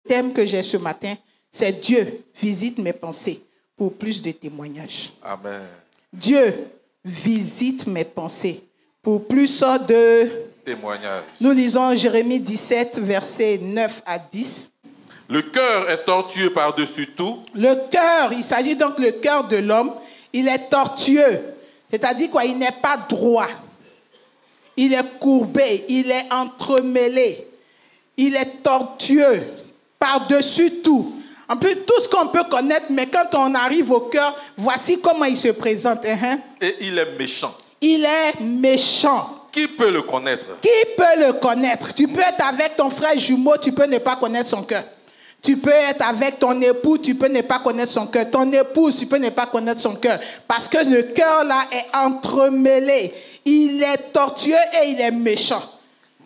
thème que j'ai ce matin, c'est Dieu visite mes pensées pour plus de témoignages. Amen. Dieu visite mes pensées pour plus de Témoignages. Nous lisons Jérémie 17, versets 9 à 10. Le cœur est tortueux par-dessus tout. Le cœur, il s'agit donc le cœur de l'homme, il est tortueux. C'est-à-dire quoi? Il n'est pas droit. Il est courbé, il est entremêlé. Il est tortueux par-dessus tout. Un peu tout ce qu'on peut connaître, mais quand on arrive au cœur, voici comment il se présente. Et il est méchant. Il est méchant. Qui peut le connaître? Qui peut le connaître? Tu peux être avec ton frère jumeau, tu peux ne pas connaître son cœur. Tu peux être avec ton époux, tu peux ne pas connaître son cœur. Ton épouse, tu peux ne pas connaître son cœur. Parce que le cœur là est entremêlé. Il est tortueux et il est méchant.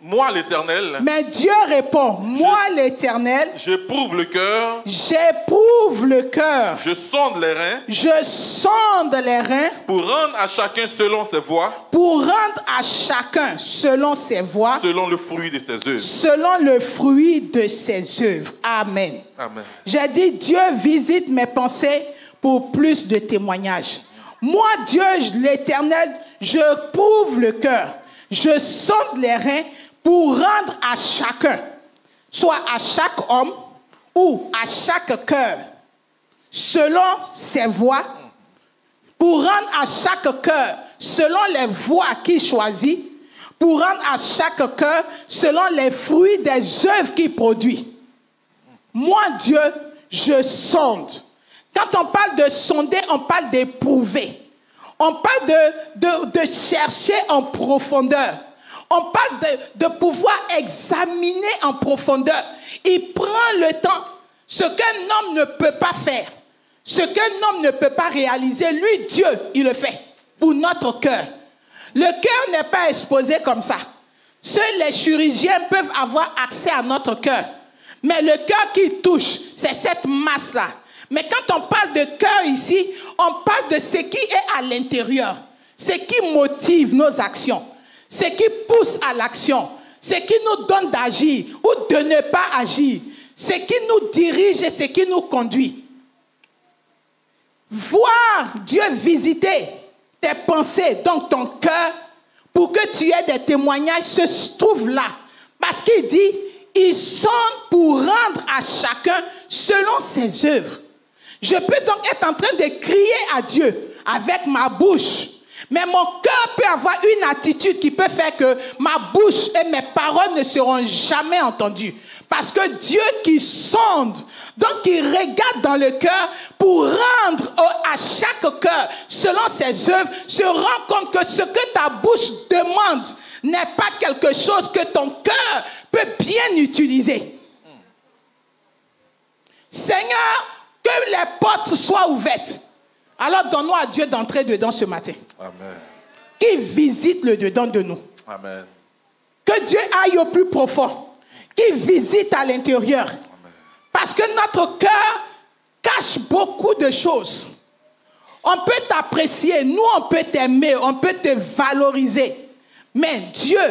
Moi, l'Éternel, Mais Dieu répond, moi l'Éternel, j'éprouve le cœur, j'éprouve le cœur, je sonde les reins, je sonde les reins pour rendre à chacun selon ses voies, pour rendre à chacun selon ses voies, selon le fruit de ses œuvres. selon le fruit de ses œuvres. Amen. Amen. J'ai dit, Dieu visite mes pensées pour plus de témoignages. Moi, Dieu, l'Éternel, je prouve le cœur. Je sonde les reins pour rendre à chacun, soit à chaque homme ou à chaque cœur, selon ses voies, pour rendre à chaque cœur, selon les voies qu'il choisit, pour rendre à chaque cœur, selon les fruits des œuvres qu'il produit. Moi, Dieu, je sonde. Quand on parle de sonder, on parle d'éprouver. On parle de chercher en profondeur. On parle de pouvoir examiner en profondeur. Il prend le temps. Ce qu'un homme ne peut pas faire, ce qu'un homme ne peut pas réaliser, lui, Dieu, il le fait pour notre cœur. Le cœur n'est pas exposé comme ça. Seuls les chirurgiens peuvent avoir accès à notre cœur. Mais le cœur qui touche, c'est cette masse-là. Mais quand on parle de cœur ici, on parle de ce qui est à l'intérieur, ce qui motive nos actions, ce qui pousse à l'action, ce qui nous donne d'agir ou de ne pas agir, ce qui nous dirige et ce qui nous conduit. Voir Dieu visiter tes pensées, donc ton cœur, pour que tu aies des témoignages, se trouve là. Parce qu'il dit, il sonde pour rendre à chacun selon ses œuvres. Je peux donc être en train de crier à Dieu avec ma bouche. Mais mon cœur peut avoir une attitude qui peut faire que ma bouche et mes paroles ne seront jamais entendues. Parce que Dieu qui sonde, donc il regarde dans le cœur pour rendre à chaque cœur, selon ses œuvres, se rend compte que ce que ta bouche demande n'est pas quelque chose que ton cœur peut bien utiliser. Seigneur, que les portes soient ouvertes. Alors donnons à Dieu d'entrer dedans ce matin. Amen. Qu'il visite le dedans de nous. Amen. Que Dieu aille au plus profond. Qu'il visite à l'intérieur. Amen. Parce que notre cœur cache beaucoup de choses. On peut t'apprécier, nous on peut t'aimer, on peut te valoriser. Mais Dieu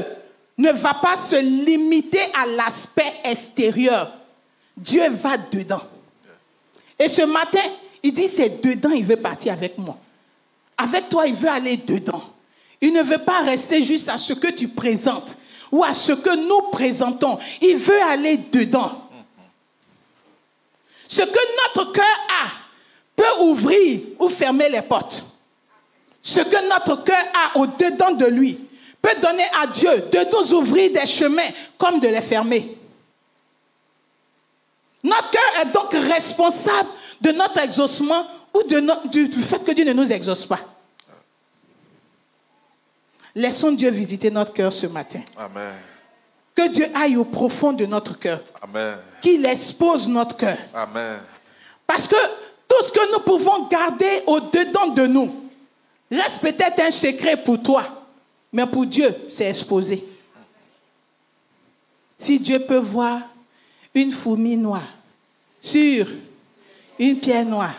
ne va pas se limiter à l'aspect extérieur. Dieu va dedans. Et ce matin, il dit c'est dedans, il veut partir avec moi. Avec toi, il veut aller dedans. Il ne veut pas rester juste à ce que tu présentes ou à ce que nous présentons. Il veut aller dedans. Ce que notre cœur a peut ouvrir ou fermer les portes. Ce que notre cœur a au-dedans de lui peut donner à Dieu de nous ouvrir des chemins comme de les fermer. Notre cœur est donc responsable de notre exaucement ou du fait que Dieu ne nous exauce pas. Laissons Dieu visiter notre cœur ce matin. Amen. Que Dieu aille au profond de notre cœur. Amen. Qu'il expose notre cœur. Amen. Parce que tout ce que nous pouvons garder au-dedans de nous reste peut-être un secret pour toi. Mais pour Dieu, c'est exposé. Si Dieu peut voir une fourmi noire sur une pierre noire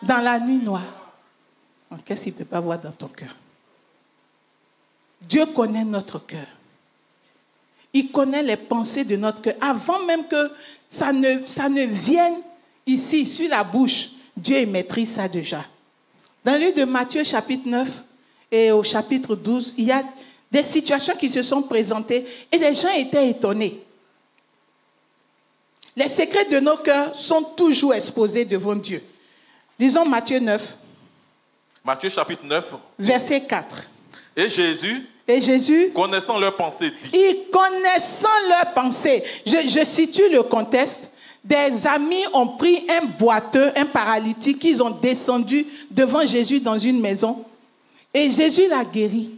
dans la nuit noire, qu'est-ce qu'il ne peut pas voir dans ton cœur? Dieu connaît notre cœur. Il connaît les pensées de notre cœur avant même que ça ne vienne ici, sur la bouche. Dieu il maîtrise ça déjà. Dans le livre de Matthieu, chapitre 9 et au chapitre 12, il y a des situations qui se sont présentées et les gens étaient étonnés. Les secrets de nos cœurs sont toujours exposés devant Dieu. Lisons Matthieu 9. Matthieu chapitre 9. Verset 4. Et Jésus, connaissant leurs pensées, dit. Et connaissant leurs pensées, je situe le contexte. Des amis ont pris un boiteux, un paralytique, qu'ils ont descendu devant Jésus dans une maison. Et Jésus l'a guéri.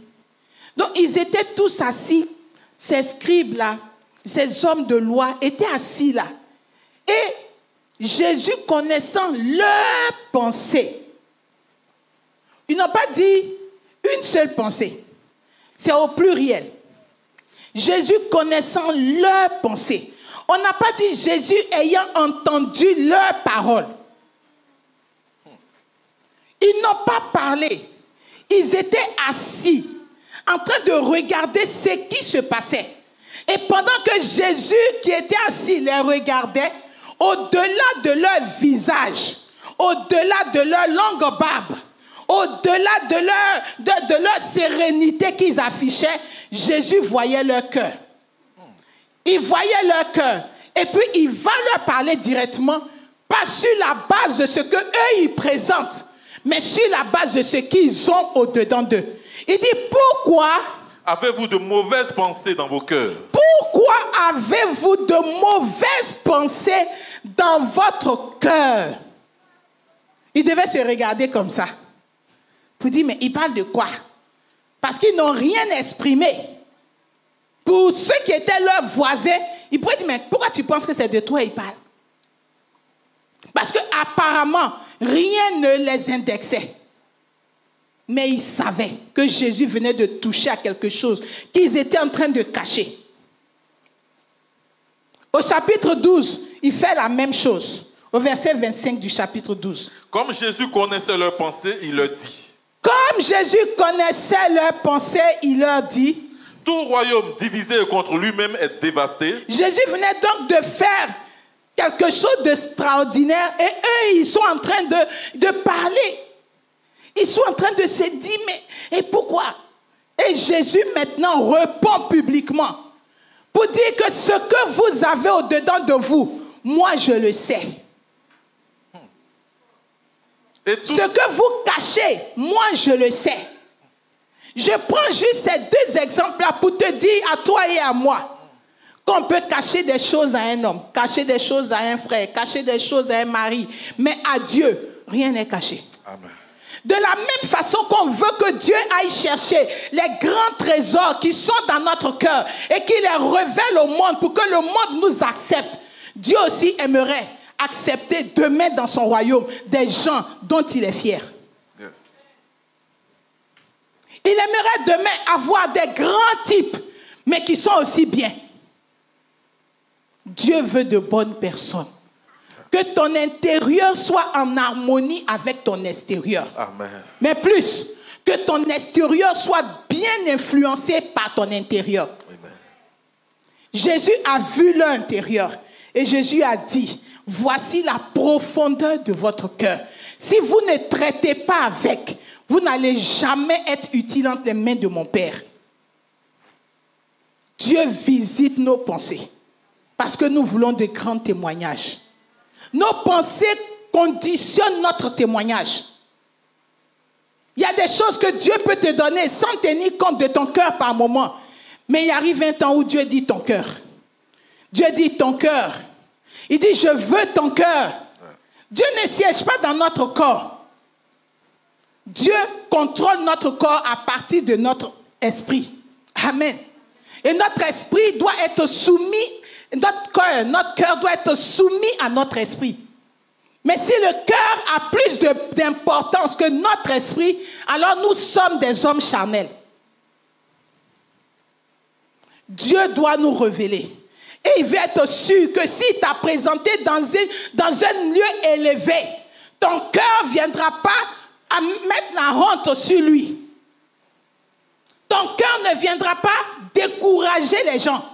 Donc ils étaient tous assis, ces scribes-là, ces hommes de loi étaient assis là. Et Jésus, connaissant leurs pensées, ils n'ont pas dit une seule pensée. C'est au pluriel. Jésus, connaissant leurs pensées. On n'a pas dit Jésus ayant entendu leurs paroles. Ils n'ont pas parlé. Ils étaient assis, en train de regarder ce qui se passait. Et pendant que Jésus, qui était assis, les regardait, au-delà de leur visage, au-delà de leur longue barbe, au-delà de leur sérénité qu'ils affichaient, Jésus voyait leur cœur. Il voyait leur cœur. Et puis, il va leur parler directement, pas sur la base de ce qu'eux, ils présentent, mais sur la base de ce qu'ils ont au-dedans d'eux. Il dit, pourquoi avez-vous de mauvaises pensées dans vos cœurs? Pourquoi avez-vous de mauvaises pensées dans votre cœur? Ils devaient se regarder comme ça. Pour dire, mais ils parlent de quoi? Parce qu'ils n'ont rien exprimé. Pour ceux qui étaient leurs voisins, ils pourraient dire, mais pourquoi tu penses que c'est de toi qu'ils parlent? Parce qu'apparemment, rien ne les indexait. Mais ils savaient que Jésus venait de toucher à quelque chose qu'ils étaient en train de cacher. Au chapitre 12, il fait la même chose. Au verset 25 du chapitre 12. Comme Jésus connaissait leurs pensées, il leur dit. Comme Jésus connaissait leurs pensées, il leur dit. Tout royaume divisé contre lui-même est dévasté. Jésus venait donc de faire quelque chose d'extraordinaire et eux, ils sont en train de parler. Ils sont en train de se dire, mais et pourquoi? Et Jésus maintenant répond publiquement pour dire que ce que vous avez au-dedans de vous, moi je le sais. Ce que vous cachez, moi je le sais. Je prends juste ces deux exemples-là pour te dire à toi et à moi qu'on peut cacher des choses à un homme, cacher des choses à un frère, cacher des choses à un mari, mais à Dieu, rien n'est caché. Amen. De la même façon qu'on veut que Dieu aille chercher les grands trésors qui sont dans notre cœur et qu'il les révèle au monde pour que le monde nous accepte, Dieu aussi aimerait accepter demain dans son royaume des gens dont il est fier. Yes. Il aimerait demain avoir des grands types, mais qui sont aussi bien. Dieu veut de bonnes personnes. Que ton intérieur soit en harmonie avec ton extérieur. Amen. Mais plus, que ton extérieur soit bien influencé par ton intérieur. Amen. Jésus a vu leur intérieur et Jésus a dit, voici la profondeur de votre cœur. Si vous ne traitez pas avec, vous n'allez jamais être utile entre les mains de mon Père. Dieu visite nos pensées parce que nous voulons de grands témoignages. Nos pensées conditionnent notre témoignage. Il y a des choses que Dieu peut te donner sans tenir compte de ton cœur par moment. Mais il arrive un temps où Dieu dit ton cœur. Dieu dit ton cœur. Il dit je veux ton cœur. Dieu ne siège pas dans notre corps. Dieu contrôle notre corps à partir de notre esprit. Amen. Et notre esprit doit être soumis. Notre cœur doit être soumis à notre esprit. Mais si le cœur a plus d'importance que notre esprit, alors nous sommes des hommes charnels. Dieu doit nous révéler. Et il veut être sûr que s'il t'a présenté dans un lieu élevé, ton cœur ne viendra pas à mettre la honte sur lui. Ton cœur ne viendra pas décourager les gens.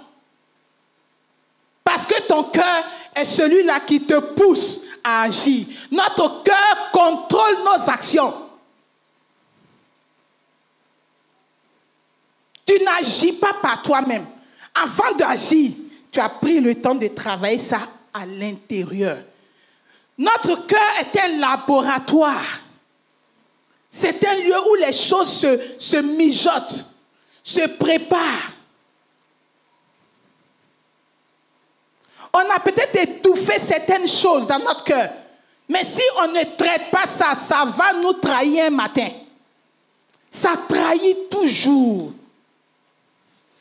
Parce que ton cœur est celui-là qui te pousse à agir. Notre cœur contrôle nos actions. Tu n'agis pas par toi-même. Avant d'agir, tu as pris le temps de travailler ça à l'intérieur. Notre cœur est un laboratoire. C'est un lieu où les choses se mijotent, se préparent. On a peut-être étouffé certaines choses dans notre cœur. Mais si on ne traite pas ça, ça va nous trahir un matin. Ça trahit toujours.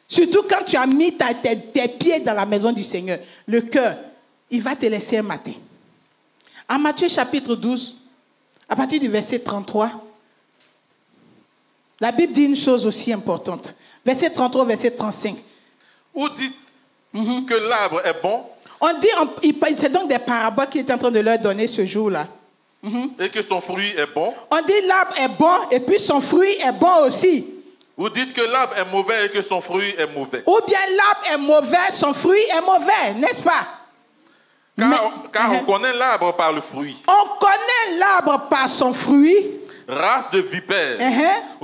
Surtout quand tu as mis tes pieds dans la maison du Seigneur. Le cœur, il va te laisser un matin. En Matthieu chapitre 12, à partir du verset 33, la Bible dit une chose aussi importante. Verset 33, verset 35. Où dites que l'arbre est bon? On dit, c'est donc des paraboles qu'il est en train de leur donner ce jour-là. Et que son fruit est bon? On dit l'arbre est bon et puis son fruit est bon aussi. Vous dites que l'arbre est mauvais et que son fruit est mauvais. Ou bien l'arbre est mauvais, son fruit est mauvais, n'est-ce pas? Car on connaît l'arbre par le fruit. On connaît l'arbre par son fruit. Race de vipères.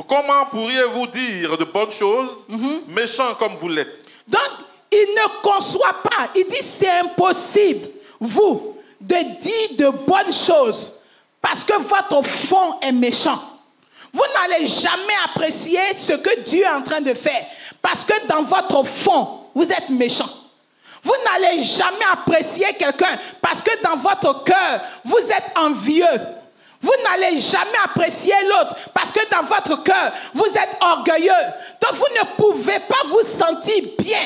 Comment pourriez-vous dire de bonnes choses, méchants comme vous l'êtes? Donc, il ne conçoit pas. Il dit c'est impossible, vous, de dire de bonnes choses parce que votre fond est méchant. Vous n'allez jamais apprécier ce que Dieu est en train de faire parce que dans votre fond, vous êtes méchant. Vous n'allez jamais apprécier quelqu'un parce que dans votre cœur, vous êtes envieux. Vous n'allez jamais apprécier l'autre parce que dans votre cœur, vous êtes orgueilleux. Donc vous ne pouvez pas vous sentir bien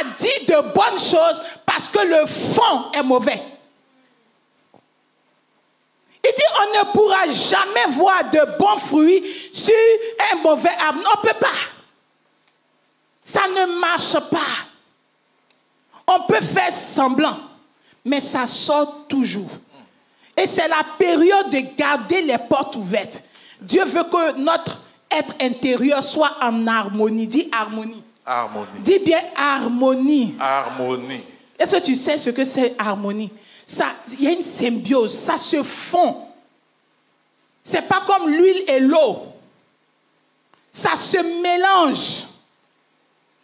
à dire de bonnes choses parce que le fond est mauvais. Il dit on ne pourra jamais voir de bons fruits sur un mauvais arbre. On ne peut pas. Ça ne marche pas. On peut faire semblant, mais ça sort toujours. Et c'est la période de garder les portes ouvertes. Dieu veut que notre être intérieur soit en harmonie. Dis harmonie. Harmonie. Dis bien harmonie. Harmonie. Est-ce que tu sais ce que c'est harmonie? Il y a une symbiose, ça se fond. C'est pas comme l'huile et l'eau. Ça se mélange.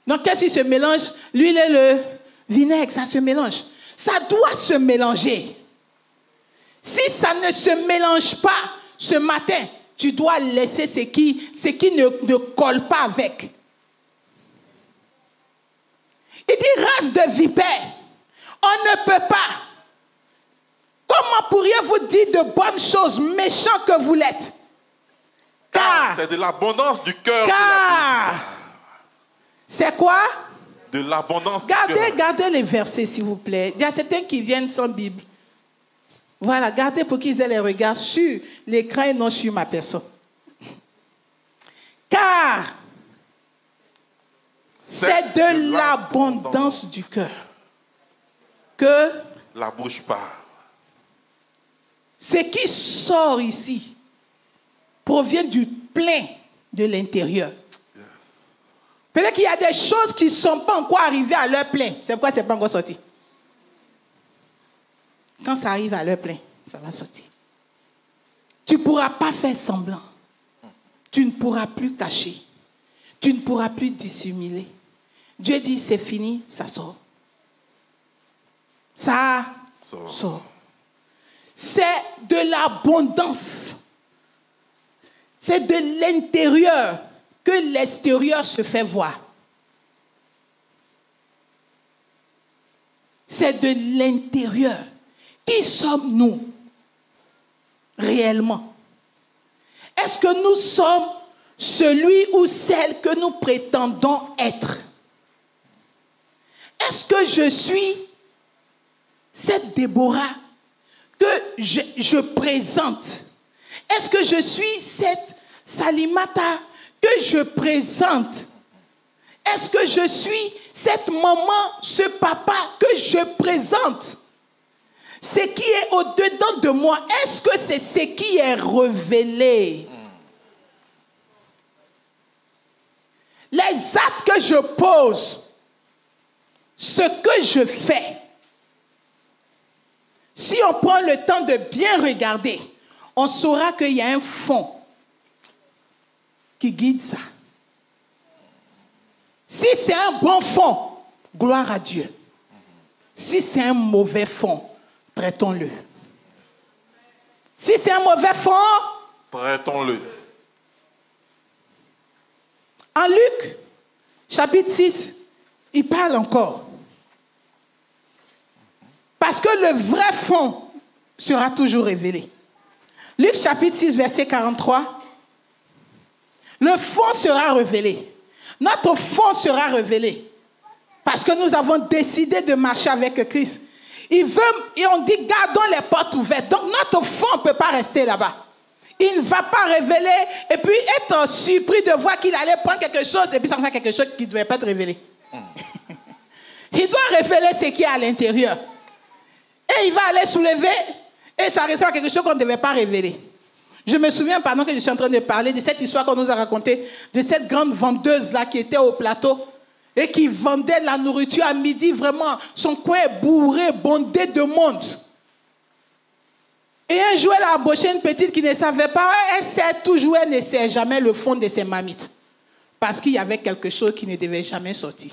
Donc qu'est-ce qui se mélange? L'huile et le vinaigre, ça se mélange. Ça doit se mélanger. Si ça ne se mélange pas ce matin, tu dois laisser ce qui ne colle pas avec. Il dit race de vipères. On ne peut pas. Comment pourriez-vous dire de bonnes choses, méchants que vous l'êtes? Car c'est de l'abondance du cœur. Car c'est quoi? De l'abondance du cœur. Gardez les versets, s'il vous plaît. Il y a certains qui viennent sans Bible. Voilà, gardez pour qu'ils aient les regards sur l'écran et non sur ma personne. Car c'est de l'abondance du cœur que la bouche parle. Ce qui sort ici provient du plein de l'intérieur. Yes. Peut-être qu'il y a des choses qui ne sont pas encore arrivées à leur plein. C'est pourquoi ce n'est pas encore sorti. Quand ça arrive à leur plein, ça va sortir. Tu ne pourras pas faire semblant. Tu ne pourras plus cacher. Tu ne pourras plus dissimuler. Dieu dit c'est fini, ça sort. Ça sort. C'est de l'abondance. C'est de l'intérieur que l'extérieur se fait voir. C'est de l'intérieur. Qui sommes-nous réellement? Est-ce que nous sommes celui ou celle que nous prétendons être? Est-ce que je suis cette Déborah que je présente? Est-ce que je suis cette Salimata que je présente? Est-ce que je suis cette maman, ce papa que je présente? Ce qui est au-dedans de moi, est-ce que c'est ce qui est révélé? Les actes que je pose, ce que je fais, si on prend le temps de bien regarder, on saura qu'il y a un fond qui guide ça. Si c'est un bon fond, gloire à Dieu. Si c'est un mauvais fond, traitons-le. Si c'est un mauvais fond, traitons-le. En Luc, chapitre 6, il parle encore. Parce que le vrai fond sera toujours révélé. Luc chapitre 6, verset 43. Le fond sera révélé. Notre fond sera révélé. Parce que nous avons décidé de marcher avec Christ. Et on dit, gardons les portes ouvertes. Donc notre fond ne peut pas rester là-bas. Il ne va pas révéler et puis être surpris de voir qu'il allait prendre quelque chose et puis ça fait quelque chose qui ne devait pas être révélé. Il doit révéler ce qui est à l'intérieur. Et il va aller soulever et ça ressemble à quelque chose qu'on ne devait pas révéler. Je me souviens, pendant que je suis en train de parler de cette histoire qu'on nous a racontée, de cette grande vendeuse-là qui était au plateau et qui vendait la nourriture à midi, vraiment, son coin est bourré, bondé de monde. Et un jour, elle a embauché une petite qui ne savait pas, elle sait toujours, elle ne sait jamais le fond de ses mamites. Parce qu'il y avait quelque chose qui ne devait jamais sortir.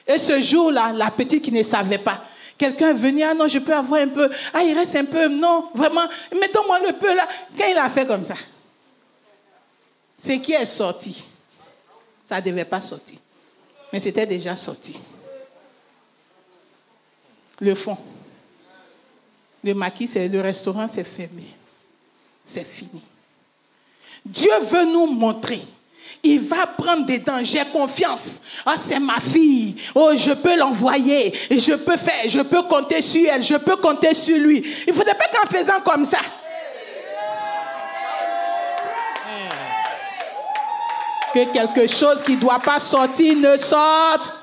Et ce jour-là, la petite qui ne savait pas, quelqu'un est venu, ah non, je peux avoir un peu, ah il reste un peu, non, vraiment, mettons-moi le peu là. Quand il a fait comme ça, ce qui est sorti, ça ne devait pas sortir. Mais c'était déjà sorti. Le fond. Le maquis, le restaurant, c'est fermé. C'est fini. Dieu veut nous montrer. Il va prendre dedans, j'ai confiance. Ah, c'est ma fille. Oh, je peux l'envoyer. Et je peux faire, je peux compter sur elle. Je peux compter sur lui. Il ne faudrait pas qu'en faisant comme ça. Que quelque chose qui ne doit pas sortir ne sorte.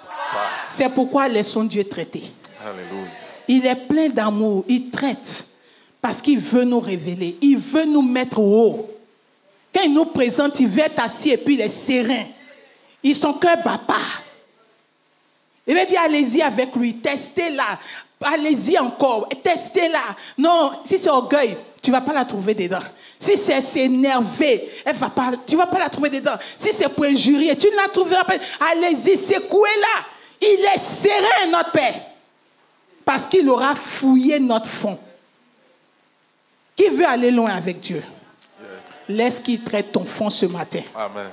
C'est pourquoi laissons Dieu traiter. Alléluia. Il est plein d'amour. Il traite. Parce qu'il veut nous révéler. Il veut nous mettre haut. Quand il nous présente, il veut être assis et puis il est serein. Son cœur ne bat pas. Il veut dire, allez-y avec lui, testez-la. Allez-y encore, testez-la. Non, si c'est orgueil, tu ne vas pas la trouver dedans. Si c'est s'énerver, tu ne vas pas la trouver dedans. Si c'est pour injurier, tu ne la trouveras pas. Allez-y, secouez-la. Il est serein, notre Père. Parce qu'il aura fouillé notre fond. Qui veut aller loin avec Dieu? Laisse qu'il traite ton fond ce matin. Amen.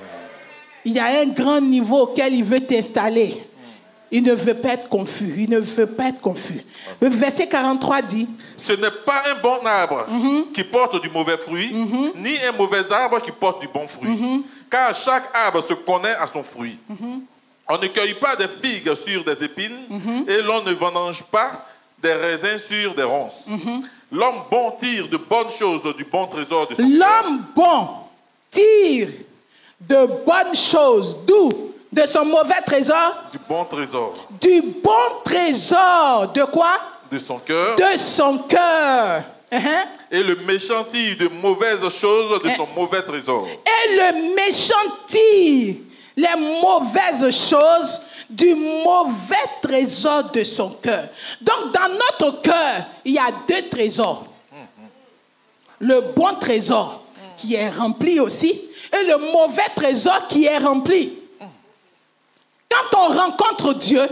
Il y a un grand niveau auquel il veut t'installer. Il ne veut pas être confus. Il ne veut pas être confus. Le verset 43 dit... Ce n'est pas un bon arbre qui porte du mauvais fruit, ni un mauvais arbre qui porte du bon fruit. Car chaque arbre se connaît à son fruit. On ne cueille pas des figues sur des épines et l'on ne vendange pas des raisins sur des ronces. L'homme bon tire de bonnes choses du bon trésor de son cœur. L'homme bon tire de bonnes choses. D'où? De son mauvais trésor? Du bon trésor. Du bon trésor. De quoi? De son cœur. De son cœur. Et le méchant tire de mauvaises choses de son mauvais trésor. Et le méchant tire les mauvaises choses du mauvais trésor de son cœur. Donc, dans notre cœur, il y a deux trésors. Le bon trésor qui est rempli aussi et le mauvais trésor qui est rempli. Quand on rencontre Dieu,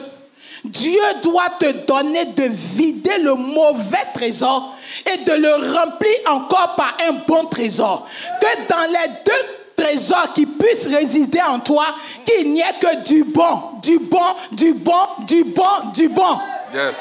Dieu doit te donner de vider le mauvais trésor et de le remplir encore par un bon trésor. Que dans les deux trésors qui puissent résider en toi, qu'il n'y ait que du bon, du bon, du bon, du bon, du bon. Yes.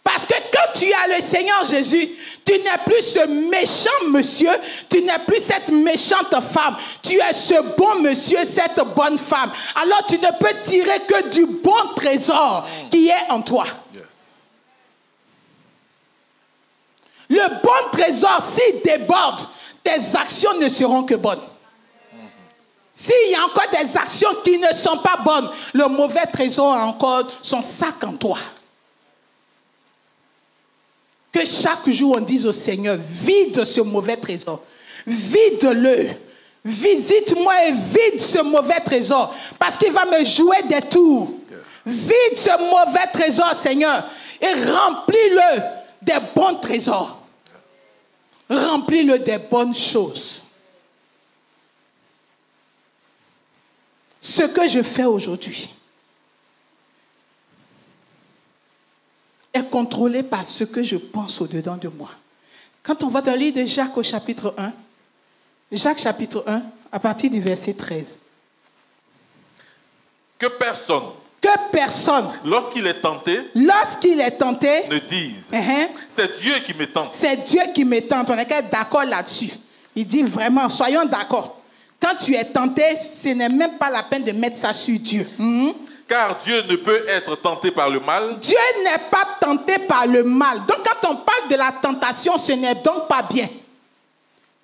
Parce que quand tu as le Seigneur Jésus, tu n'es plus ce méchant monsieur, tu n'es plus cette méchante femme. Tu es ce bon monsieur, cette bonne femme. Alors tu ne peux tirer que du bon trésor qui est en toi. Yes. Le bon trésor, s'il déborde, tes actions ne seront que bonnes. S'il y a encore des actions qui ne sont pas bonnes, le mauvais trésor a encore son sac en toi. Que chaque jour on dise au Seigneur, vide ce mauvais trésor. Vide-le. Visite-moi et vide ce mauvais trésor. Parce qu'il va me jouer des tours. Vide ce mauvais trésor, Seigneur. Et remplis-le des bons trésors. Remplis-le des bonnes choses. Ce que je fais aujourd'hui est contrôlé par ce que je pense au-dedans de moi. Quand on va dans le livre de Jacques au chapitre 1, Jacques chapitre 1, à partir du verset 13. Que personne, lorsqu'il est tenté, ne dise, c'est Dieu qui me tente. C'est Dieu qui me tente. On est d'accord là-dessus. Il dit vraiment, soyons d'accord. Quand tu es tenté, ce n'est même pas la peine de mettre ça sur Dieu. Car Dieu ne peut être tenté par le mal. Dieu n'est pas tenté par le mal. Donc quand on parle de la tentation, ce n'est donc pas bien.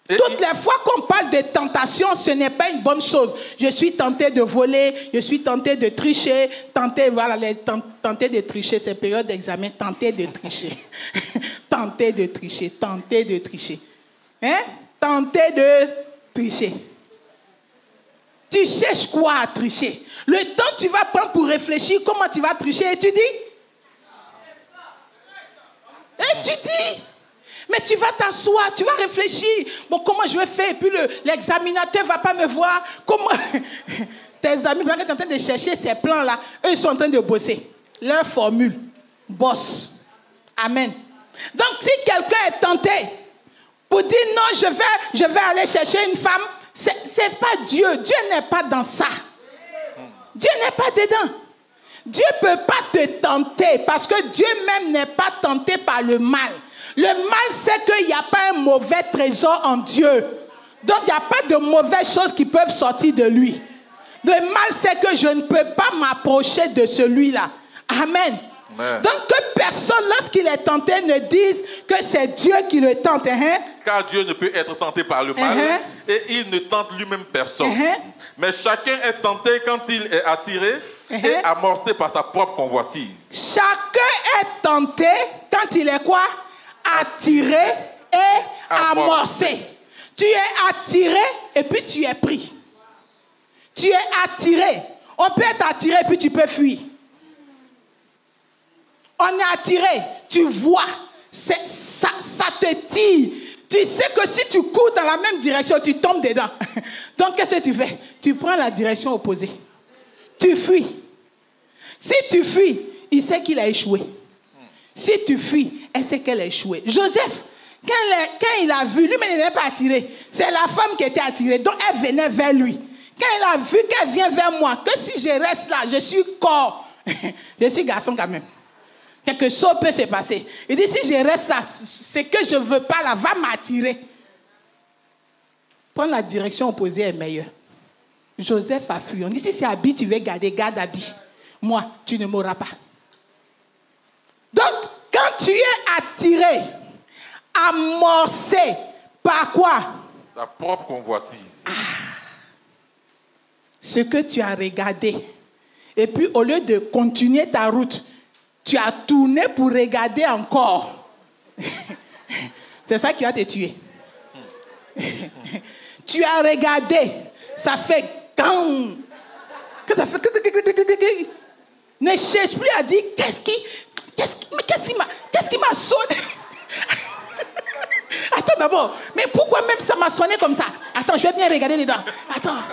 Toutes les fois qu'on parle de tentation, ce n'est pas une bonne chose. Je suis tenté de voler, je suis tenté de tricher, tenté de tricher, c'est période d'examen, tenté de tricher. Tenté de tricher. Tenté de tricher. Tu cherches quoi à tricher? Le temps que tu vas prendre pour réfléchir, comment tu vas tricher, et tu dis? Mais tu vas t'asseoir, tu vas réfléchir. Bon, comment je vais faire? Et puis l'examinateur ne va pas me voir. Comment? Tes amis, pendant que tu es en train de chercher ces plans-là, eux, ils sont en train de bosser. Leur formule, boss. Amen. Donc, si quelqu'un est tenté pour dire non, je vais aller chercher une femme, c'est pas Dieu. Dieu n'est pas dans ça. Dieu n'est pas dedans. Dieu ne peut pas te tenter parce que Dieu même n'est pas tenté par le mal. Le mal, c'est qu'il n'y a pas un mauvais trésor en Dieu. Donc, il n'y a pas de mauvaises choses qui peuvent sortir de lui. Le mal, c'est que je ne peux pas m'approcher de celui-là. Amen. Amen. Donc, que personne, lorsqu'il est tenté, ne dise que c'est Dieu qui le tente. Car Dieu ne peut être tenté par le mal et il ne tente lui-même personne. Mais chacun est tenté quand il est attiré et amorcé par sa propre convoitise. Chacun est tenté quand il est quoi? Attiré et amorcé. Tu es attiré et puis tu es pris. Tu es attiré. On peut être attiré et puis tu peux fuir. On est attiré, tu vois, ça te tire. Tu sais que si tu cours dans la même direction, tu tombes dedans. Donc, qu'est-ce que tu fais? Tu prends la direction opposée. Tu fuis. Si tu fuis, il sait qu'il a échoué. Si tu fuis, elle sait qu'elle a échoué. Joseph, quand il a vu, lui-même il n'était pas attiré. C'est la femme qui était attirée, donc elle venait vers lui. Quand il a vu qu'elle vient vers moi, que si je reste là, je suis corps. Je suis garçon quand même. Quelque chose peut se passer. Il dit, si je reste là, ce que je ne veux pas là, va m'attirer. Prendre la direction opposée est meilleure. Joseph a fui. On dit, si c'est Abi, tu veux garder, garde Abi. Moi, tu ne m'auras pas. Donc, quand tu es attiré, amorcé, par quoi? Sa propre convoitise. Ce que tu as regardé. Et puis, au lieu de continuer ta route, tu as tourné pour regarder encore. C'est ça qui va te tuer. Tu as regardé. Ça fait quand ça fait. Ne cherche plus à dire qu'est-ce qui m'a sonné. Attends d'abord. Mais pourquoi même ça m'a sonné comme ça? Attends, je vais bien regarder dedans. Attends.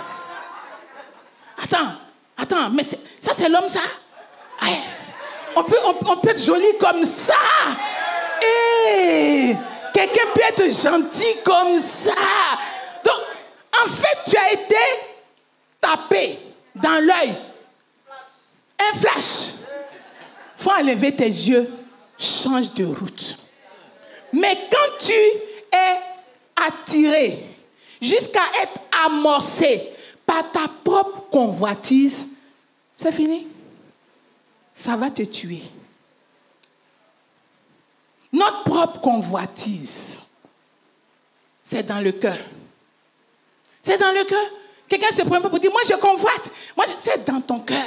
Mais ça c'est l'homme ça? Ouais. On peut être joli comme ça. Et quelqu'un peut être gentil comme ça. Donc, en fait, tu as été tapé dans l'œil. Un flash. Il faut enlever tes yeux. Change de route. Mais quand tu es attiré jusqu'à être amorcé par ta propre convoitise, c'est fini. Ça va te tuer. Notre propre convoitise, c'est dans le cœur. C'est dans le cœur. Quelqu'un se prend pas pour dire, moi je convoite. C'est dans ton cœur.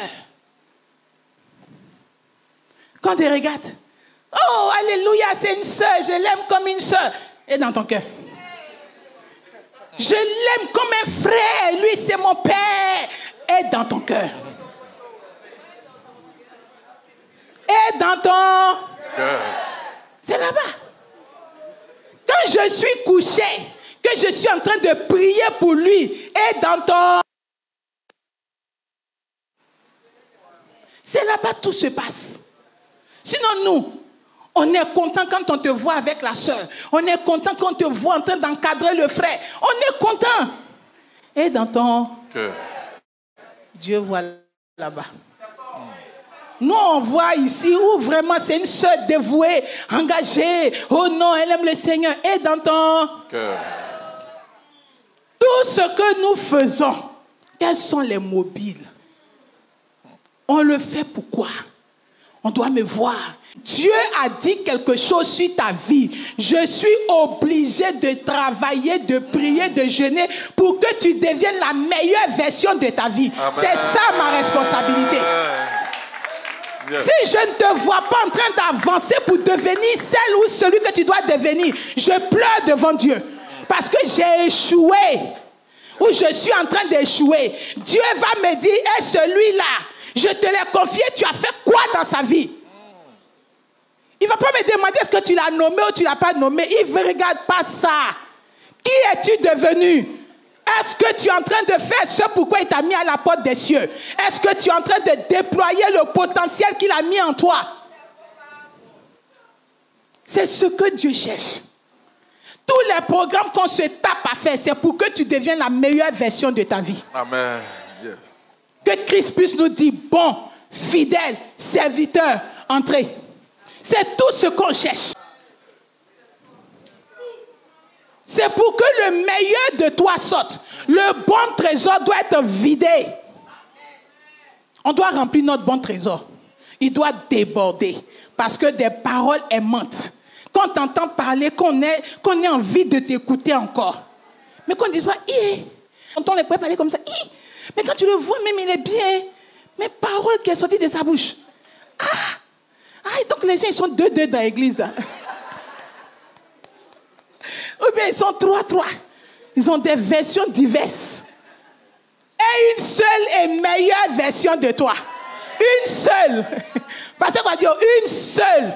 Quand tu regardes, oh, alléluia, c'est une sœur, je l'aime comme une sœur. Et dans ton cœur. Je l'aime comme un frère, lui c'est mon père. Et dans ton cœur. Et dans ton cœur. C'est là-bas. Quand je suis couché, que je suis en train de prier pour lui, et dans ton... C'est là-bas tout se passe. Sinon, nous, on est content quand on te voit avec la sœur. On est content quand on te voit en train d'encadrer le frère. On est content. Et dans ton cœur, Dieu voit là-bas. Nous, on voit ici où vraiment c'est une sœur dévouée, engagée. Oh non, elle aime le Seigneur. Et dans ton cœur. Tout ce que nous faisons, quels sont les mobiles? On le fait pourquoi? On doit me voir. Dieu a dit quelque chose sur ta vie. Je suis obligé de travailler, de prier, de jeûner pour que tu deviennes la meilleure version de ta vie. Amen. C'est ça ma responsabilité. Yes. Si je ne te vois pas en train d'avancer pour devenir celle ou celui que tu dois devenir, je pleure devant Dieu. Parce que j'ai échoué. Ou je suis en train d'échouer. Dieu va me dire, et celui-là, je te l'ai confié, tu as fait quoi dans sa vie? Il ne va pas me demander est-ce que tu l'as nommé ou tu ne l'as pas nommé. Il ne regarde pas ça. Qui es-tu devenu? Est-ce que tu es en train de faire ce pourquoi il t'a mis à la porte des cieux? Est-ce que tu es en train de déployer le potentiel qu'il a mis en toi? C'est ce que Dieu cherche. Tous les programmes qu'on se tape à faire, c'est pour que tu deviennes la meilleure version de ta vie. Amen. Yes. Que Christ puisse nous dire, bon, fidèle, serviteur, entrez. C'est tout ce qu'on cherche. C'est pour que le meilleur de toi sorte. Le bon trésor doit être vidé. On doit remplir notre bon trésor. Il doit déborder. Parce que des paroles aimantes. Quand on entend parler, qu'on ait envie de t'écouter encore. Mais qu'on ne dise pas, on les pourrait parler comme ça. Mais quand tu le vois, même il est bien. Mais paroles qui sont sorties de sa bouche. Donc les gens, ils sont deux dans l'église. Ou bien ils sont trois. Ils ont des versions diverses. Et une seule et meilleure version de toi. Une seule. Parce qu'on va dire une seule.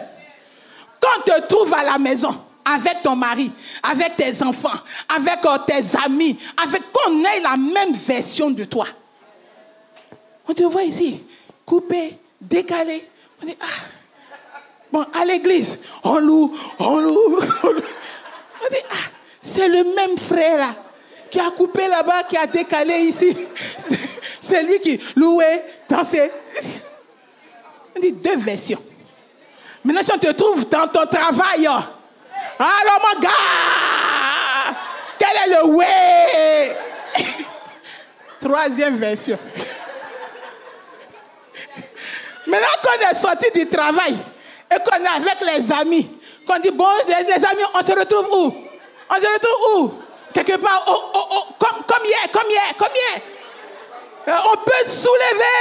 Quand on te trouve à la maison, avec ton mari, avec tes enfants, avec tes amis, qu'on ait la même version de toi. On te voit ici, coupé, décalé. On dit, bon, à l'église, on loue. On dit, c'est le même frère là, qui a coupé là-bas, qui a décalé ici. C'est lui qui louait, dansait. On dit deux versions. Maintenant, si on te trouve dans ton travail, alors mon gars, quel est le way? Troisième version. Maintenant qu'on est sorti du travail et qu'on est avec les amis, qu'on dit, bon, les amis, on se retrouve où? On se retrouve où? Quelque part, comme hier. On peut soulever.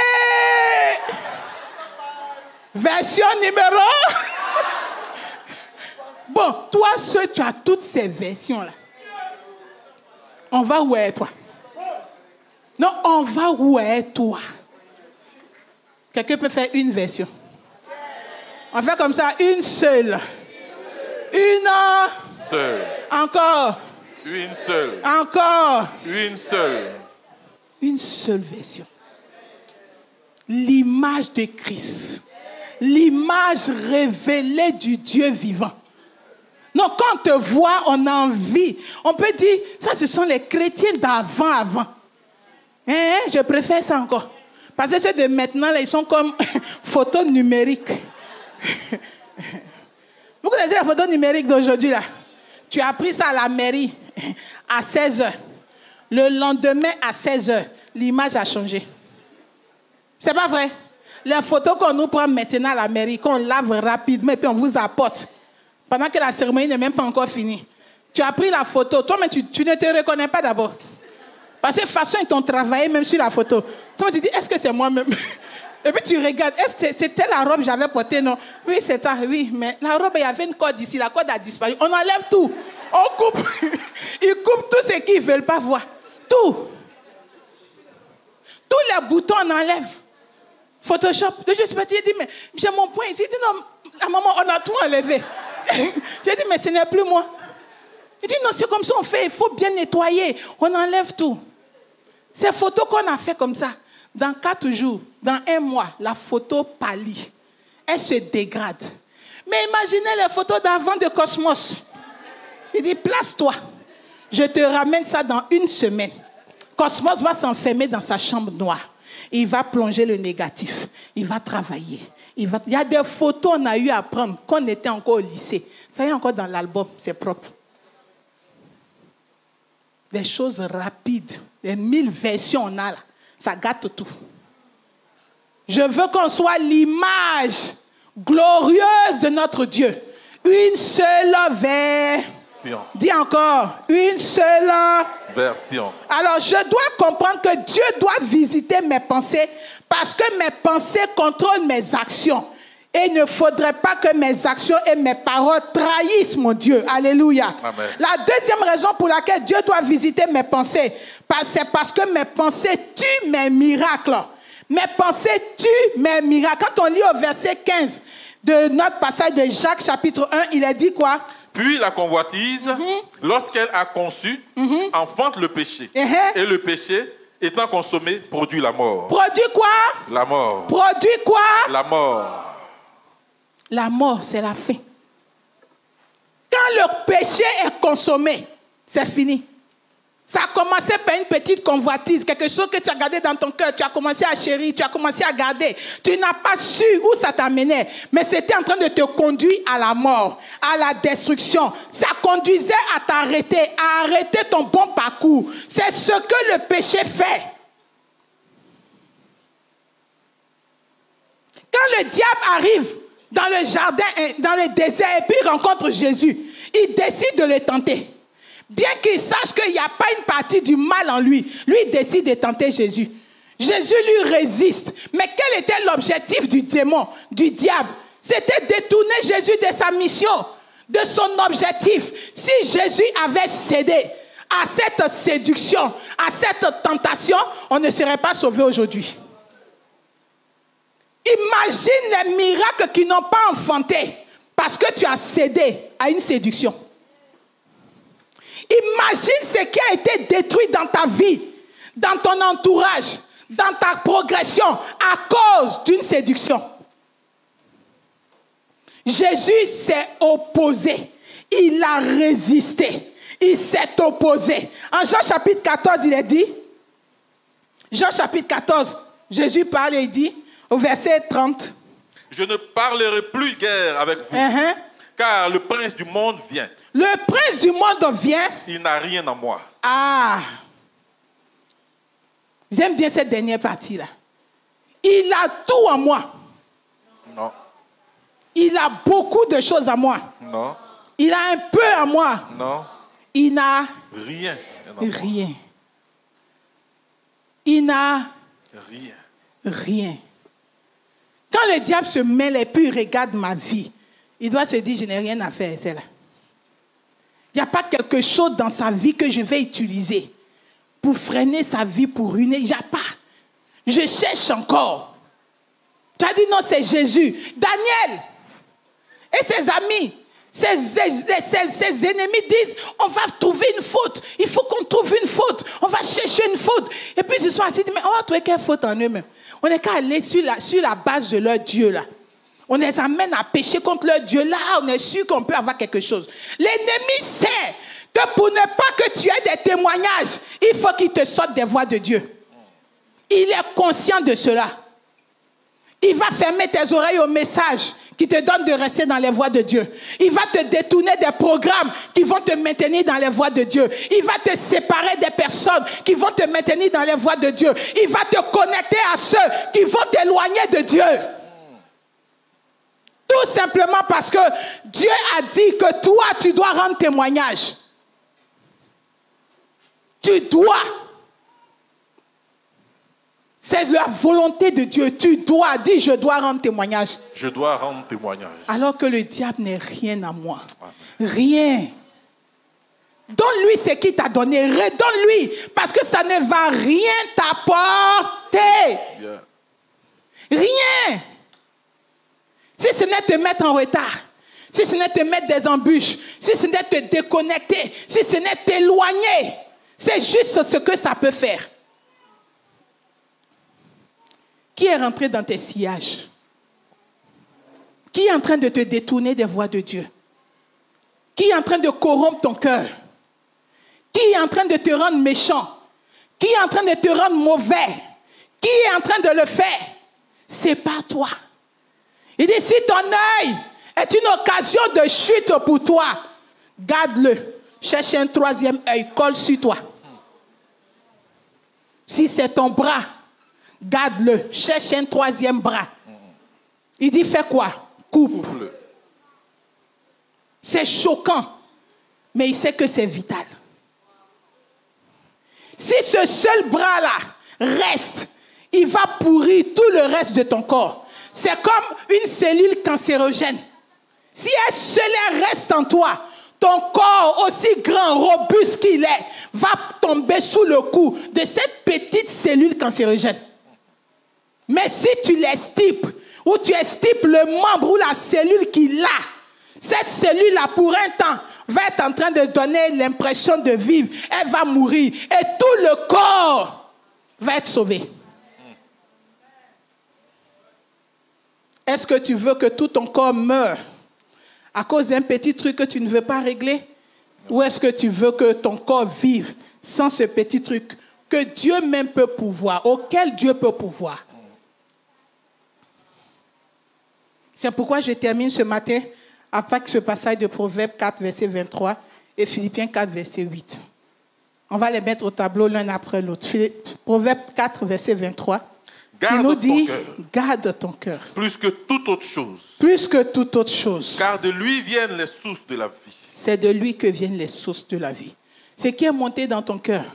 Version numéro. Bon, toi, tu as toutes ces versions-là. On va où est toi? Non, on va où est toi? Quelqu'un peut faire une version. On fait comme ça, une seule. Une seule. Encore. Une seule. Encore. Une seule. Une seule version. L'image de Christ. L'image révélée du Dieu vivant. Non, quand on te voit, on a envie. On peut dire, ça, ce sont les chrétiens d'avant. Je préfère ça encore. Parce que ceux de maintenant, là, ils sont comme photos numériques. Vous connaissez la photo numérique d'aujourd'hui, là? Tu as pris ça à la mairie à 16h. Le lendemain, à 16h, l'image a changé. C'est pas vrai? Les photos qu'on nous prend maintenant à la mairie, qu'on lave rapidement et puis on vous apporte, pendant que la cérémonie n'est même pas encore finie. Tu as pris la photo, toi-même tu ne te reconnais pas d'abord. Parce que de toute façon, ils t'ont travaillé même sur la photo. Toi, tu dis, est-ce que c'est moi-même? Et puis tu regardes, est-ce que c'était la robe que j'avais portée? Non. Oui, c'est ça, oui. Mais la robe, il y avait une corde ici, la corde a disparu. On enlève tout. On coupe. Ils coupent tout ce qu'ils ne veulent pas voir. Tout. Tous les boutons, on enlève. Photoshop. Le jour, je suis parti, il dit, mais j'ai mon point ici. Il dit, non, la maman, on a tout enlevé. J'ai dit, mais ce n'est plus moi. Il dit, non, c'est comme ça on fait, il faut bien nettoyer. On enlève tout. Ces photos qu'on a fait comme ça, dans 4 jours, dans 1 mois, la photo pâlit. Elle se dégrade. Mais imaginez les photos d'avant de Cosmos. Il dit, place-toi. Je te ramène ça dans 1 semaine. Cosmos va s'enfermer dans sa chambre noire. Il va plonger le négatif. Il va travailler. Il y a des photos qu'on a eu à prendre quand on était encore au lycée. Ça y est encore dans l'album, c'est propre. Des choses rapides. Les 1000 versions on a là. Ça gâte tout. Je veux qu'on soit l'image glorieuse de notre Dieu. Une seule version. Dis encore, une seule version. Alors, je dois comprendre que Dieu doit visiter mes pensées parce que mes pensées contrôlent mes actions. Et il ne faudrait pas que mes actions et mes paroles trahissent mon Dieu. Alléluia. Amen. La deuxième raison pour laquelle Dieu doit visiter mes pensées, c'est parce que mes pensées tuent mes miracles. Mes pensées tuent mes miracles. Quand on lit au verset 15 de notre passage de Jacques chapitre 1, il est dit quoi? Puis la convoitise, lorsqu'elle a conçu, enfante le péché. Et le péché, étant consommé, produit la mort. Produit quoi? La mort. Produit quoi? La mort. La mort, c'est la fin. Quand le péché est consommé, c'est fini. Ça a commencé par une petite convoitise, quelque chose que tu as gardé dans ton cœur, tu as commencé à chérir, tu as commencé à garder. Tu n'as pas su où ça t'amenait, mais c'était en train de te conduire à la mort, à la destruction. Ça conduisait à t'arrêter, à arrêter ton bon parcours. C'est ce que le péché fait. Quand le diable arrive dans le jardin, dans le désert, et puis il rencontre Jésus, il décide de le tenter. Bien qu'il sache qu'il n'y a pas une partie du mal en lui, lui il décide de tenter Jésus. Jésus lui résiste. Mais quel était l'objectif du démon, du diable? C'était détourner Jésus de sa mission, de son objectif. Si Jésus avait cédé à cette séduction, à cette tentation, on ne serait pas sauvé aujourd'hui. Imagine les miracles qui n'ont pas enfanté parce que tu as cédé à une séduction. Imagine ce qui a été détruit dans ta vie, dans ton entourage, dans ta progression à cause d'une séduction. Jésus s'est opposé. Il a résisté. Il s'est opposé. En Jean chapitre 14, il est dit, Jean chapitre 14, Jésus parle et il dit, au verset 30. Je ne parlerai plus guère avec vous, car le prince du monde vient. Le prince du monde vient. Il n'a rien en moi. Ah! J'aime bien cette dernière partie-là. Il a tout en moi. Non. Il a beaucoup de choses en moi. Non. Il a un peu en moi. Non. Il n'a rien. Rien. Il n'a rien. Rien. Quand le diable se mêle et puis il regarde ma vie, il doit se dire, je n'ai rien à faire, c'est là. Il n'y a pas quelque chose dans sa vie que je vais utiliser pour freiner sa vie, pour ruiner. Il n'y a pas. Je cherche encore. Tu as dit non, c'est Jésus. Daniel et ses amis, ses ennemis disent, on va trouver une faute. Il faut qu'on trouve une faute. On va chercher une faute. Et puis ils se sont assis, mais on va trouver quelle faute en eux-mêmes. On n'est qu'à aller sur la base de leur Dieu là. On les amène à pécher contre leur Dieu. Là, on est sûr qu'on peut avoir quelque chose. L'ennemi sait que pour ne pas que tu aies des témoignages, il faut qu'il te sorte des voies de Dieu. Il est conscient de cela. Il va fermer tes oreilles aux messages qui te donnent de rester dans les voies de Dieu. Il va te détourner des programmes qui vont te maintenir dans les voies de Dieu. Il va te séparer des personnes qui vont te maintenir dans les voies de Dieu. Il va te connecter à ceux qui vont t'éloigner de Dieu. Tout simplement parce que Dieu a dit que toi, tu dois rendre témoignage. Tu dois. C'est la volonté de Dieu. Tu dois. Dis, je dois rendre témoignage. Je dois rendre témoignage. Alors que le diable n'est rien à moi. Rien. Donne-lui ce qu'il t'a donné. Redonne-lui. Parce que ça ne va rien t'apporter. Yeah. Rien. Si ce n'est te mettre en retard, si ce n'est te mettre des embûches, si ce n'est te déconnecter, si ce n'est t'éloigner, c'est juste ce que ça peut faire. Qui est rentré dans tes sillages? Qui est en train de te détourner des voies de Dieu? Qui est en train de corrompre ton cœur? Qui est en train de te rendre méchant? Qui est en train de te rendre mauvais? Qui est en train de le faire? C'est pas toi. Il dit, si ton œil est une occasion de chute pour toi, garde-le. Cherche un troisième œil, colle sur toi. Si c'est ton bras, garde-le. Cherche un troisième bras. Il dit, fais quoi? Coupe-le. C'est choquant, mais il sait que c'est vital. Si ce seul bras-là reste, il va pourrir tout le reste de ton corps. C'est comme une cellule cancérogène. Si un seul reste en toi, ton corps, aussi grand, robuste qu'il est, va tomber sous le coup de cette petite cellule cancérogène. Mais si tu l'estipes, ou tu estipes le membre ou la cellule qu'il a, cette cellule-là, pour un temps, va être en train de donner l'impression de vivre. Elle va mourir. Et tout le corps va être sauvé. Est-ce que tu veux que tout ton corps meure à cause d'un petit truc que tu ne veux pas régler? Ou est-ce que tu veux que ton corps vive sans ce petit truc que Dieu même peut pouvoir, auquel Dieu peut pouvoir? C'est pourquoi je termine ce matin avec ce passage de Proverbes 4, verset 23 et Philippiens 4, verset 8. On va les mettre au tableau l'un après l'autre. Proverbes 4, verset 23. Qui nous dit, garde ton cœur. Plus que toute autre chose. Plus que toute autre chose. Car de lui viennent les sources de la vie. C'est de lui que viennent les sources de la vie. Ce qui est monté dans ton cœur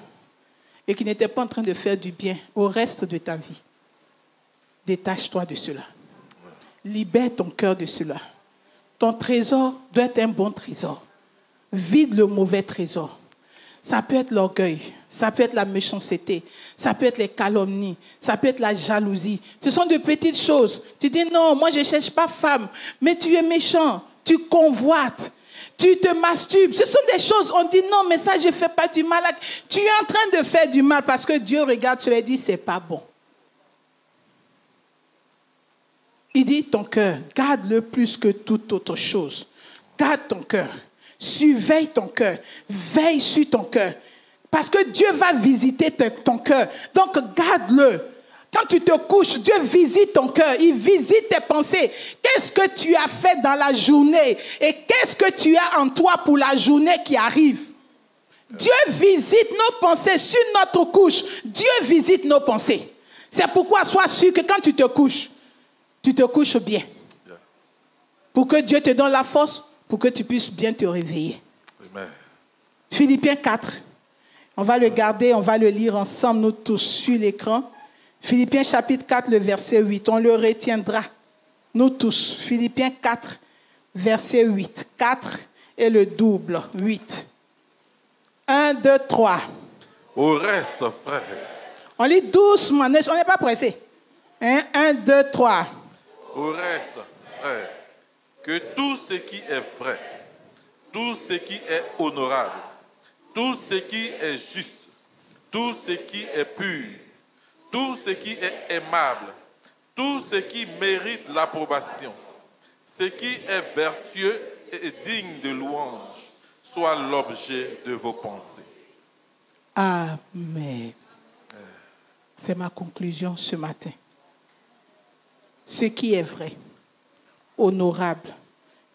et qui n'était pas en train de faire du bien au reste de ta vie, détache-toi de cela. Libère ton cœur de cela. Ton trésor doit être un bon trésor. Vide le mauvais trésor. Ça peut être l'orgueil, ça peut être la méchanceté, ça peut être les calomnies, ça peut être la jalousie. Ce sont de petites choses. Tu dis non, moi je ne cherche pas femme, mais tu es méchant, tu convoites, tu te masturbes. Ce sont des choses, on dit non, mais ça je ne fais pas du mal. Tu es en train de faire du mal parce que Dieu regarde cela et dit c'est pas bon. Il dit ton cœur, garde-le plus que toute autre chose. Garde ton cœur. Surveille ton cœur. Veille sur ton cœur. Parce que Dieu va visiter ton cœur. Donc garde-le. Quand tu te couches, Dieu visite ton cœur. Il visite tes pensées. Qu'est-ce que tu as fait dans la journée? Et qu'est-ce que tu as en toi pour la journée qui arrive? Dieu visite nos pensées sur notre couche. Dieu visite nos pensées. C'est pourquoi sois sûr que quand tu te couches bien. Pour que Dieu te donne la force, pour que tu puisses bien te réveiller. Amen. Philippiens 4. On va le garder, on va le lire ensemble, nous tous, sur l'écran. Philippiens chapitre 4, le verset 8. On le retiendra, nous tous. Philippiens 4, verset 8. 4 et le double, 8. 1, 2, 3. Au reste, frère. On lit doucement, on n'est pas pressé. 1, 2, 3. Au reste, frère, que tout ce qui est vrai, tout ce qui est honorable, tout ce qui est juste, tout ce qui est pur, tout ce qui est aimable, tout ce qui mérite l'approbation, ce qui est vertueux et digne de louange, soit l'objet de vos pensées. Amen. C'est ma conclusion ce matin. Ce qui est vrai, honorable,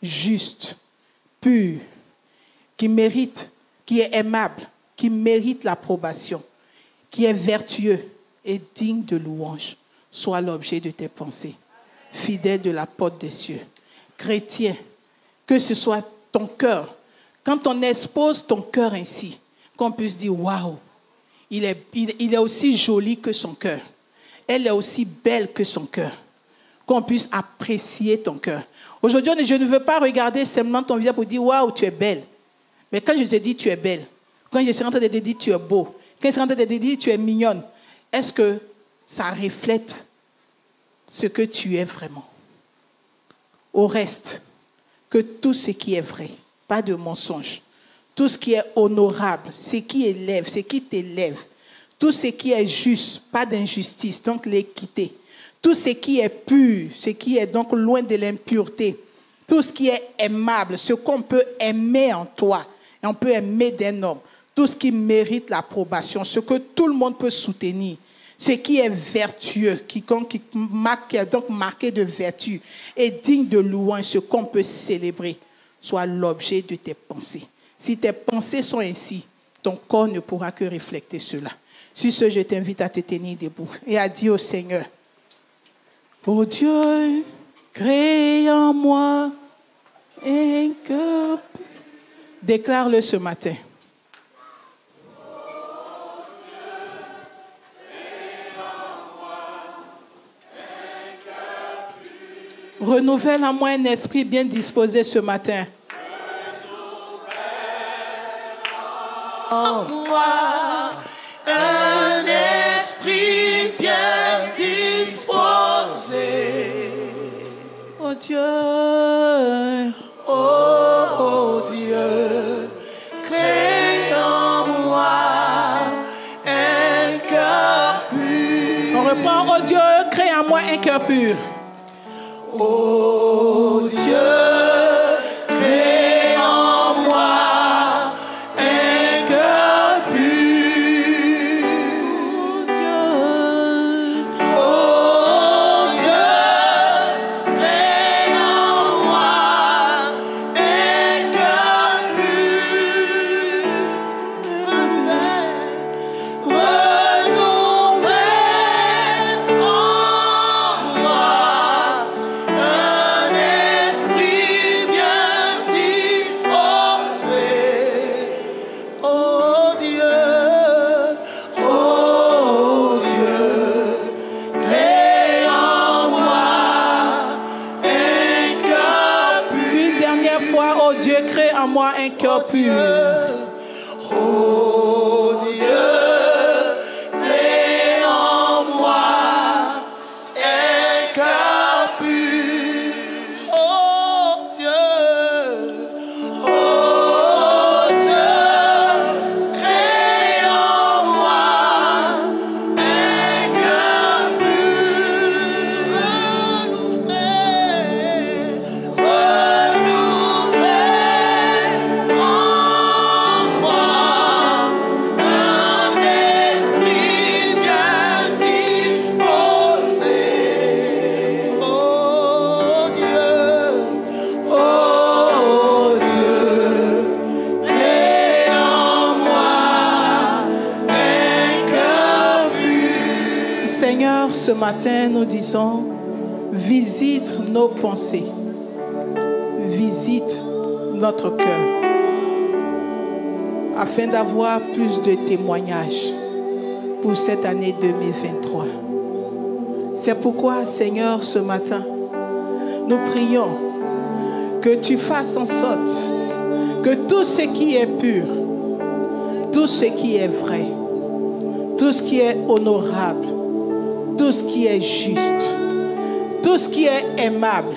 juste, pur, qui mérite, qui est aimable, qui mérite l'approbation, qui est vertueux et digne de louange, soit l'objet de tes pensées. Fidèle de la porte des cieux. Chrétien, que ce soit ton cœur. Quand on expose ton cœur ainsi, qu'on puisse dire, waouh, il est aussi joli que son cœur. Elle est aussi belle que son cœur. Qu'on puisse apprécier ton cœur. Aujourd'hui, je ne veux pas regarder seulement ton visage pour dire, waouh, tu es belle. Mais quand je te dis tu es belle, quand je suis en train de te dire tu es beau, quand je suis en train de te dire tu es mignonne, est-ce que ça reflète ce que tu es vraiment? Au reste, que tout ce qui est vrai, pas de mensonge, tout ce qui est honorable, ce qui élève, ce qui t'élève, tout ce qui est juste, pas d'injustice, donc l'équité, tout ce qui est pur, ce qui est donc loin de l'impureté, tout ce qui est aimable, ce qu'on peut aimer en toi, et on peut aimer d'un homme, tout ce qui mérite l'approbation, ce que tout le monde peut soutenir, ce qui est vertueux, quiconque qui est donc marqué de vertu et digne de louange, ce qu'on peut célébrer, soit l'objet de tes pensées. Si tes pensées sont ainsi, ton corps ne pourra que refléter cela. Sur ce, je t'invite à te tenir debout et à dire au Seigneur, ô Dieu, crée en moi un cœur. Déclare-le ce matin. Renouvelle en moi un esprit bien disposé ce matin. En moi un esprit bien disposé. Oh Dieu, Oh Dieu, crée en moi un cœur pur. on reprend. Oh Dieu, crée en moi un cœur pur. Oh Dieu, crée en moi un cœur pur. Oh Dieu, crée en moi un cœur pur. Renouvelle en moi un esprit bien disposé. Oh Dieu, crée en moi un cœur pur. Une dernière fois, oh Dieu, crée en moi un cœur pur. Oh Dieu, crée en moi un cœur pur. Oh Dieu, crée en moi un cœur pur. Renouvelle en moi un esprit bien disposé. Oh Dieu, crée en moi un cœur pur. Seigneur, ce matin, nous disons, visite nos pensées, visite notre cœur, afin d'avoir plus de témoignages pour cette année 2023. C'est pourquoi, Seigneur, ce matin, nous prions que tu fasses en sorte que tout ce qui est pur, tout ce qui est vrai, tout ce qui est honorable, tout ce qui est juste, tout ce qui est aimable,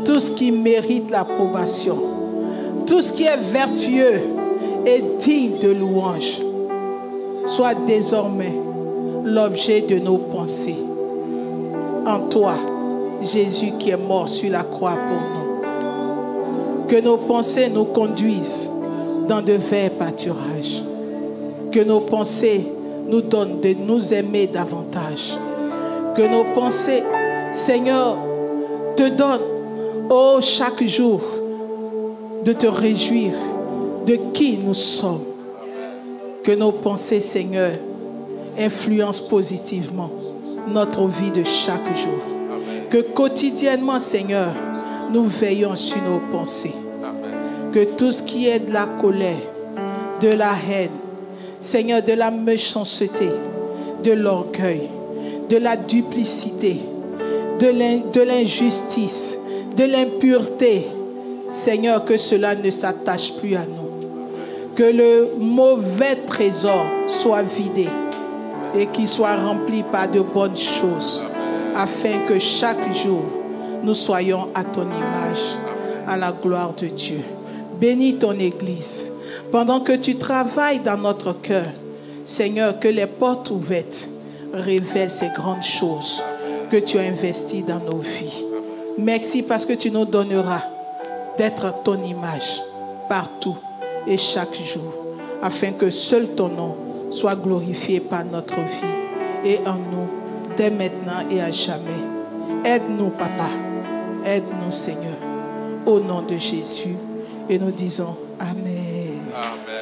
tout ce qui mérite l'approbation, tout ce qui est vertueux et digne de louange, soit désormais l'objet de nos pensées. En toi, Jésus qui est mort sur la croix pour nous. Que nos pensées nous conduisent dans de verts pâturages. Que nos pensées nous donnent de nous aimer davantage. Que nos pensées, Seigneur, te donnent, oh, chaque jour, de te réjouir de qui nous sommes. Que nos pensées, Seigneur, influencent positivement notre vie de chaque jour. Que quotidiennement, Seigneur, nous veillons sur nos pensées. Que tout ce qui est de la colère, de la haine, Seigneur, de la méchanceté, de l'orgueil, de la duplicité, de l'injustice, de l'impureté, Seigneur, que cela ne s'attache plus à nous. Que le mauvais trésor soit vidé et qu'il soit rempli par de bonnes choses, afin que chaque jour, nous soyons à ton image. à la gloire de Dieu. Bénis ton Église. Pendant que tu travailles dans notre cœur, Seigneur, que les portes ouvertes révèlent ces grandes choses que tu as investies dans nos vies. Merci parce que tu nous donneras d'être ton image partout et chaque jour, afin que seul ton nom soit glorifié par notre vie et en nous, dès maintenant et à jamais. Aide-nous, Papa. Aide-nous, Seigneur. Au nom de Jésus. Et nous disons Amen. Amen.